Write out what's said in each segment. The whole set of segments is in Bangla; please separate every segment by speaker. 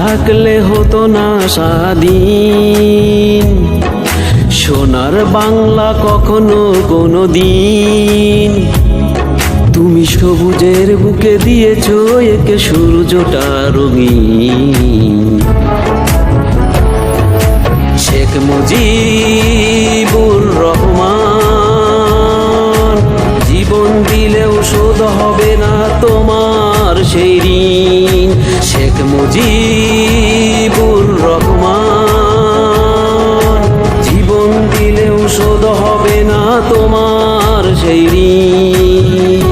Speaker 1: থাকলে হতো না স্বাধীন সোনার বাংলা কখনো কোনো দিন। তুমি সবুজের বুকে দিয়েছো একে সূর্যটা রঙিন। শেখ মুজিবুর রহমান, জীবন দিলেও শোধ হবে না তোমার সেই ঋণ। শেখ মুজিবুর রহমান, জীবন দিলেও শোধ হবে না তোমার সেই ঋণ।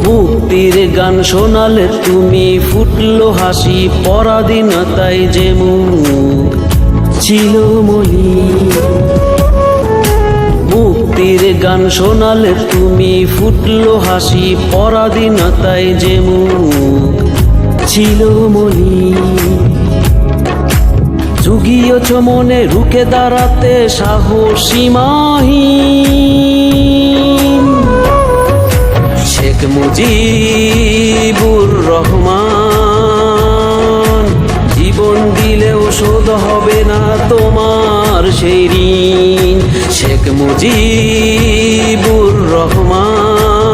Speaker 1: মুক্তির গান শোনালে তুমি ফুটলো হাসি, পরাধীনতায় যে মুখ ছিল মলিন। মুক্তির গান শোনালে তুমি ফুটলো হাসি, পরাধীনতায় যে মুখ ছিল মলিন। জুগিয়েছ মনে রুখে দাঁড়াতে সাহসী মাহিন। শেখ মুজিবুর রহমান, জীবন দিলেও শোধ হবে না তোমার সেই ঋণ। শেখ মুজিবুর রহমান,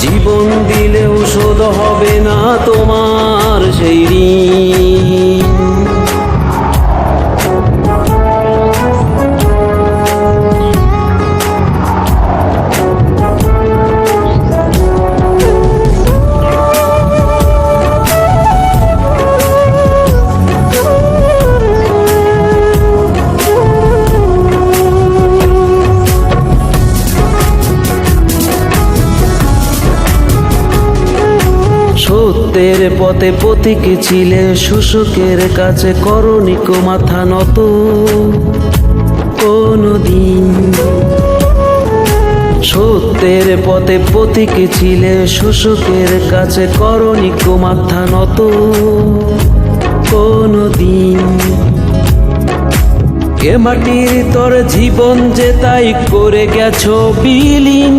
Speaker 1: জীবন দিলেও শোধ হবে না তোমার সেই ঋণ। সত্যের পথে পথিক ছিলে, শোষকের কাছে করনি কো মাথা নত কোনদিন। সত্যের পথে পথিক ছিলে, শোষকের কাছে করনি কো মাথা নত কোনদিন। এ মাটির তোর জীবন যে তাই করে গেছো বিলীন।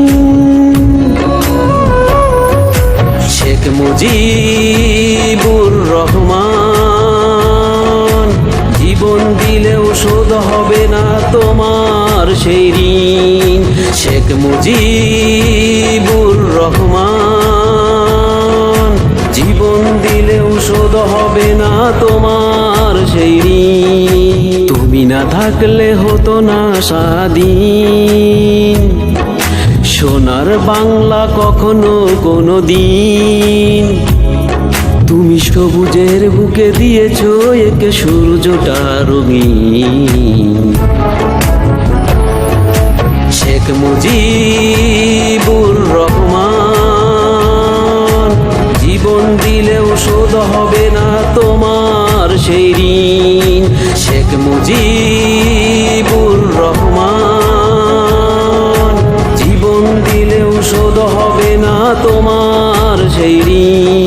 Speaker 1: শেখ মুজিবুর রহমান, জীবন দিলেও শোধ হবে না তোমার সেই ঋণ। শেখ মুজিবুর রহমান, জীবন দিলেও শোধ হবে না তোমার সেই ঋণ। তুমি না থাকলে হতো না স্বাধীন সোনার বাংলা কখনো কোনো দিন। তুমি সবুজের বুকে দিয়েছো একে সূর্যটা রঙিন। শেখ মুজিবুর রহমান, জীবন দিলেও শোধ হবে না তোমার সেই ঋণ। শেখ মুজিবুর রহমান, জীবন দিলেও শোধ হবে না তোমার সেই ঋণ।